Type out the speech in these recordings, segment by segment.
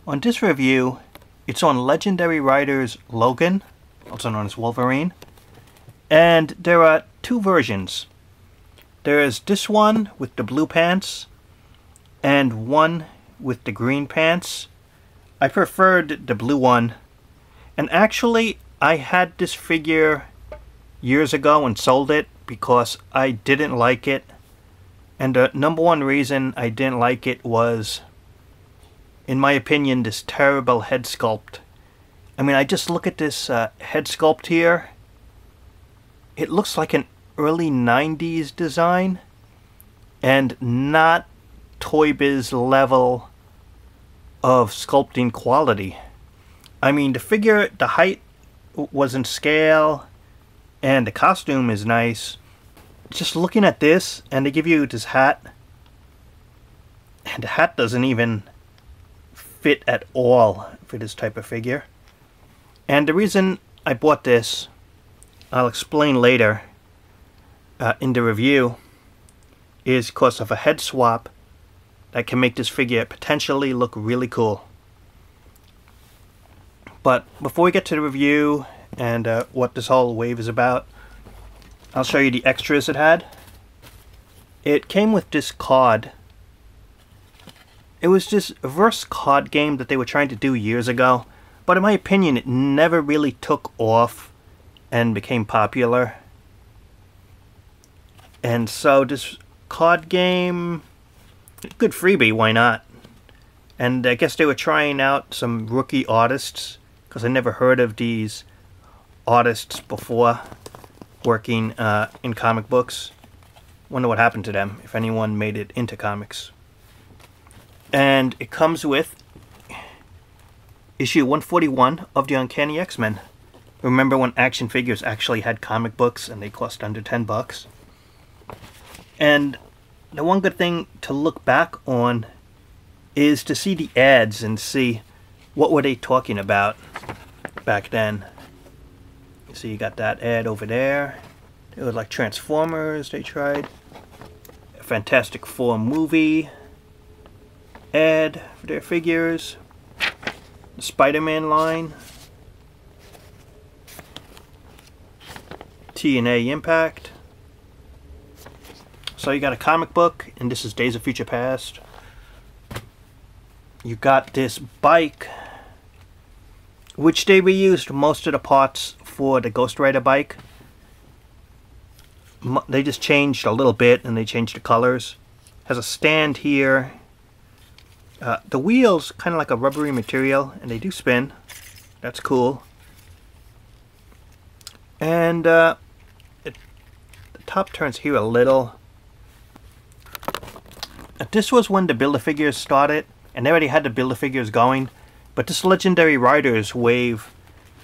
On this review, it's on Legendary Riders Logan, also known as Wolverine, and there are two versions. There is this one with the blue pants and one with the green pants. I preferred the blue one, and actually I had this figure years ago and sold it because I didn't like it, and the number one reason I didn't like it was, in my opinion, this terrible head sculpt. I mean, I just look at this head sculpt here. It looks like an early 90s design and not Toy Biz level of sculpting quality. I mean, the figure, the height was in scale and the costume is nice. Just looking at this, and they give you this hat, and the hat doesn't even fit at all for this type of figure. And the reason I bought this, I'll explain later in the review, is because of a head swap that can make this figure potentially look really cool. But before we get to the review and what this whole wave is about, I'll show you the extras it had. It came with this card. It was this reverse card game that they were trying to do years ago, but in my opinion it never really took off and became popular. And so this card game, good freebie, why not? And I guess they were trying out some rookie artists, because I never heard of these artists before working in comic books. Wonder what happened to them, if anyone made it into comics. And it comes with issue 141 of the Uncanny X-Men. Remember when action figures actually had comic books and they cost under 10 bucks? And the one good thing to look back on is to see the ads and see what were they talking about back then. So you got that ad over there. It was like Transformers they tried. A Fantastic Four movie ad for their figures. The Spider-Man line. TNA Impact. So you got a comic book, and this is Days of Future Past. You got this bike, which they reused most of the parts for the Ghost Rider bike. They just changed a little bit, and they changed the colors. Has a stand here. The wheels kind of like a rubbery material, and they do spin. That's cool. And the top turns here a little. This was when the Build-A-Figures started, and they already had the Build-A-Figures going. But this Legendary Riders wave,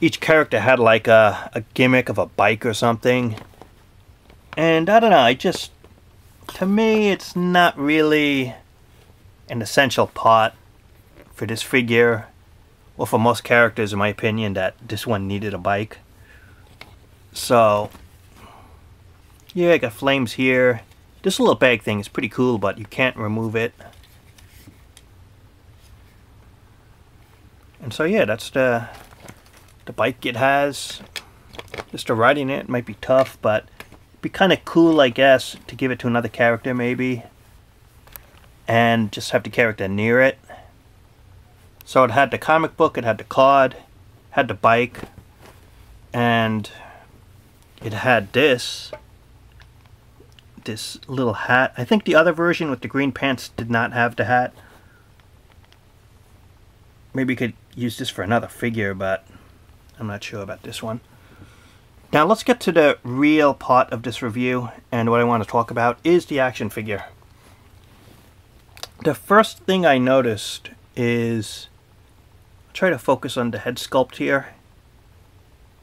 each character had like a gimmick of a bike or something. And I don't know, to me, it's not really an essential part for this figure, or for most characters in my opinion, that this one needed a bike. So yeah, I got flames here. This little bag thing is pretty cool, but you can't remove it. And so yeah, that's the bike it has. Just the riding it might be tough, but it'd be kind of cool, I guess, to give it to another character maybe, and just have the character near it. So it had the comic book, it had the card, had the bike, and it had this little hat. I think the other version with the green pants did not have the hat. Maybe you could use this for another figure, but I'm not sure about this one. Now let's get to the real part of this review, and what I want to talk about is the action figure. The first thing I noticed is, I'll try to focus on the head sculpt here.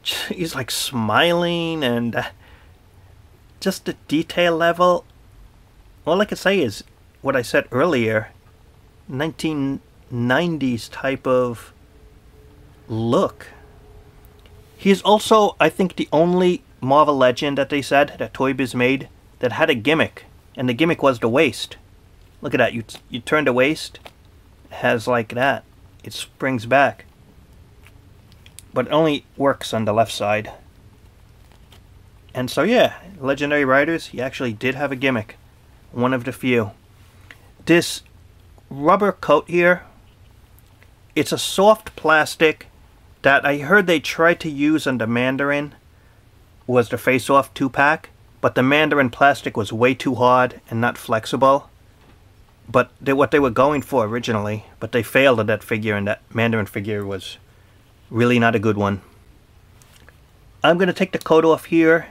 He's like smiling, and just the detail level, all I can say is what I said earlier, 1990s type of look. He is also, I think, the only Marvel Legend that they said that Toy Biz made that had a gimmick, and the gimmick was the waist. Look at that, you turn the waist, it has like that. it springs back. But it only works on the left side. And so yeah, Legendary Riders, he actually did have a gimmick. One of the few. This rubber coat here, it's a soft plastic that I heard they tried to use on the Mandarin, was the face-off 2-pack, but the Mandarin plastic was way too hard and not flexible. But what they were going for originally, but they failed at that figure, and that Mandarin figure was really not a good one. I'm going to take the coat off here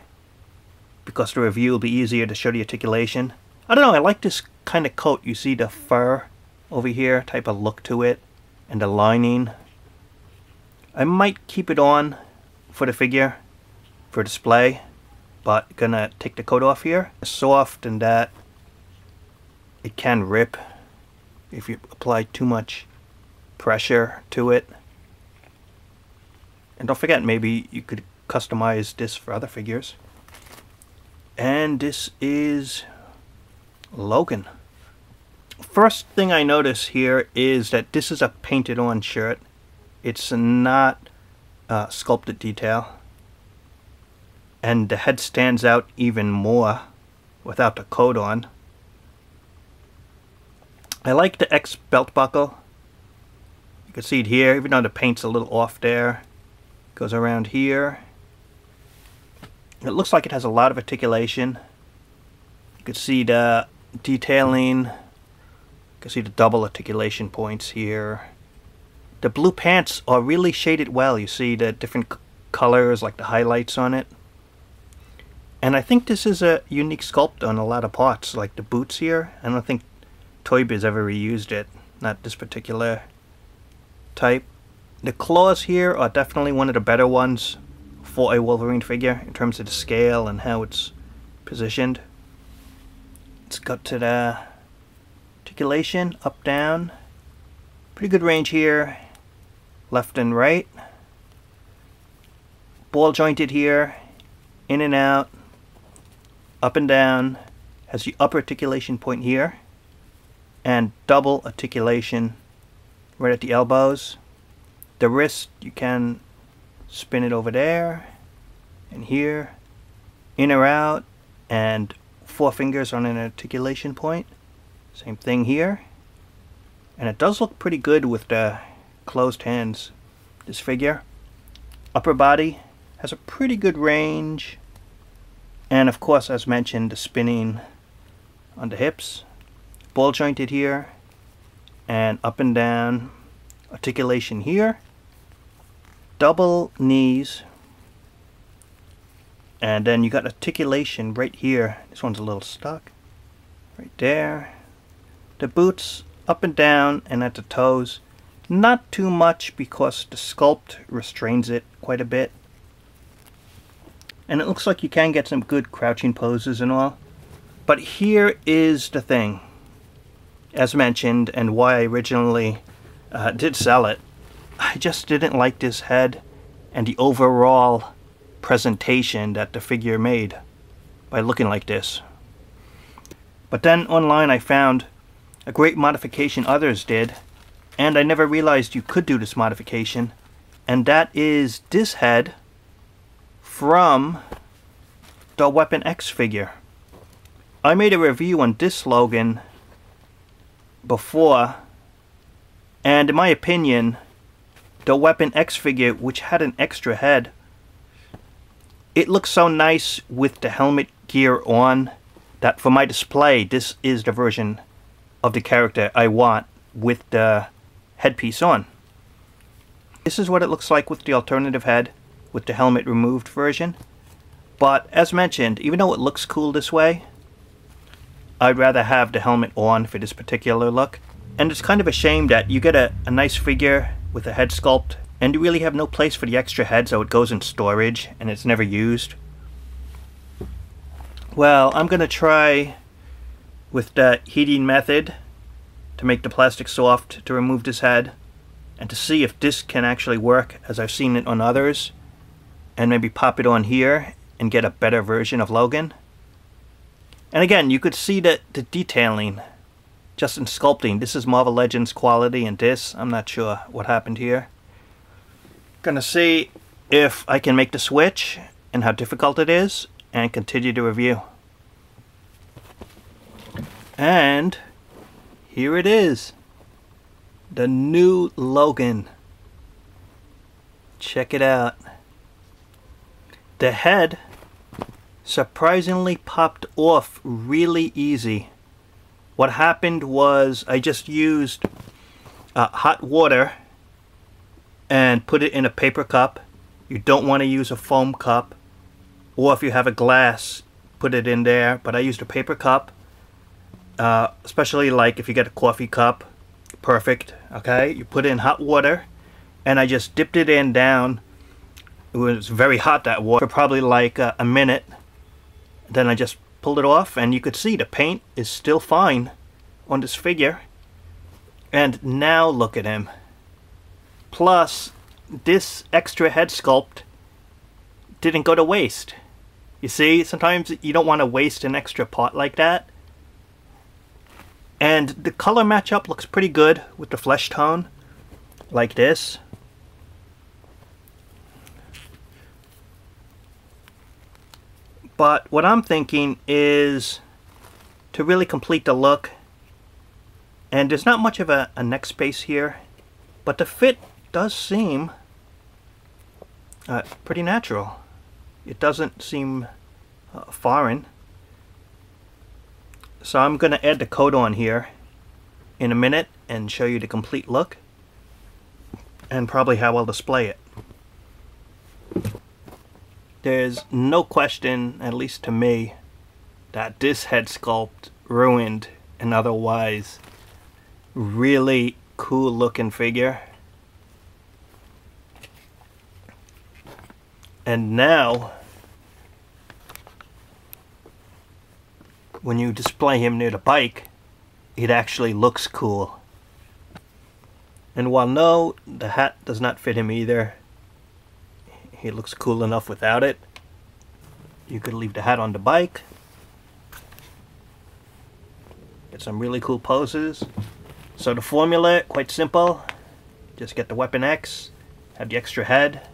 because the review will be easier to show the articulation. I don't know, I like this kind of coat. You see the fur over here, type of look to it, and the lining. I might keep it on for the figure, for display, but gonna take the coat off here. It's soft and that it can rip if you apply too much pressure to it. And don't forget, maybe you could customize this for other figures. And this is Logan. First thing I notice here is that this is a painted on shirt. It's not sculpted detail. And the head stands out even more without the coat on. I like the X belt buckle. You can see it here, even though the paint's a little off there. It goes around here. It looks like it has a lot of articulation. You can see the detailing. You can see the double articulation points here. The blue pants are really shaded well. You see the different colors, like the highlights on it. And I think this is a unique sculpt on a lot of parts, like the boots here. I don't think Toy Biz ever reused it. Not this particular type. The claws here are definitely one of the better ones for a Wolverine figure in terms of the scale and how it's positioned. Let's go to the articulation, up, down. Pretty good range here, left and right. Ball jointed here, in and out, up and down. Has the upper articulation point here, and double articulation right at the elbows. The wrist, you can spin it over there and here, in or out, and 4 fingers on an articulation point. Same thing here. And it does look pretty good with the closed hands, this figure. Upper body has a pretty good range. And of course, as mentioned, the spinning on the hips. Ball jointed here, and up and down. Articulation here. Double knees. And then you got articulation right here. This one's a little stuck. Right there. The boots up and down and at the toes. Not too much because the sculpt restrains it quite a bit. And it looks like you can get some good crouching poses and all. But here is the thing. As mentioned, and why I originally did sell it. I just didn't like this head and the overall presentation that the figure made by looking like this. But then online I found a great modification others did, and I never realized you could do this modification, and that is this head from the Weapon X figure. I made a review on this Logan before, and in my opinion, the Weapon X figure, which had an extra head, it looks so nice with the helmet gear on that for my display, this is the version of the character I want with the headpiece on. This is what it looks like with the alternative head, with the helmet removed version. But as mentioned, even though it looks cool this way, I'd rather have the helmet on for this particular look. And it's kind of a shame that you get a nice figure with a head sculpt and you really have no place for the extra head, so it goes in storage and it's never used. Well, I'm gonna try with the heating method to make the plastic soft to remove this head and to see if this can actually work as I've seen it on others, and maybe pop it on here and get a better version of Logan. And again, you could see that the detailing just in sculpting. This is Marvel Legends quality, and this, I'm not sure what happened here. Gonna see if I can make the switch and how difficult it is, and continue the review. And here it is, the new Logan. Check it out. The head surprisingly popped off really easy. What happened was I just used hot water and put it in a paper cup. You don't want to use a foam cup, or if you have a glass, put it in there, but I used a paper cup, especially like if you get a coffee cup. Perfect. Okay, you put it in hot water, and I just dipped it in down. It was very hot, that water, for probably like a minute. Then I just pulled it off, and you could see the paint is still fine on this figure. And now look at him. Plus, this extra head sculpt didn't go to waste. You see, sometimes you don't want to waste an extra part like that. And the color matchup looks pretty good with the flesh tone, like this. But what I'm thinking is to really complete the look, and there's not much of a neck space here, but the fit does seem pretty natural. It doesn't seem foreign. So I'm going to add the coat on here in a minute and show you the complete look, and probably how I'll display it. There's no question, at least to me, that this head sculpt ruined an otherwise really cool looking figure. And now, when you display him near the bike, it actually looks cool. And while no, the hat does not fit him either, he looks cool enough without it. You could leave the hat on the bike. Get some really cool poses. So the formula, quite simple. Just get the Weapon X, have the extra head,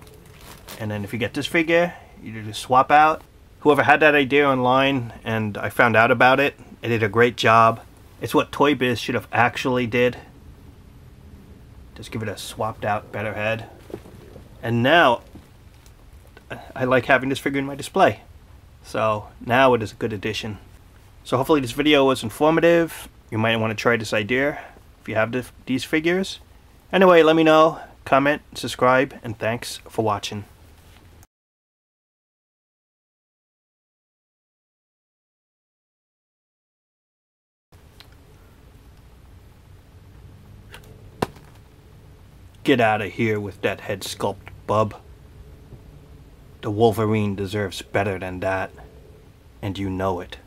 and then if you get this figure, you just swap out. Whoever had that idea online, and I found out about it, it did a great job. It's what Toy Biz should have actually did. Just give it a swapped out, better head. And now, I like having this figure in my display. So now it is a good addition. So hopefully this video was informative. You might want to try this idea if you have these figures. Anyway, let me know, comment, subscribe, and thanks for watching. Get out of here with that head sculpt, bub. The Wolverine deserves better than that, and you know it.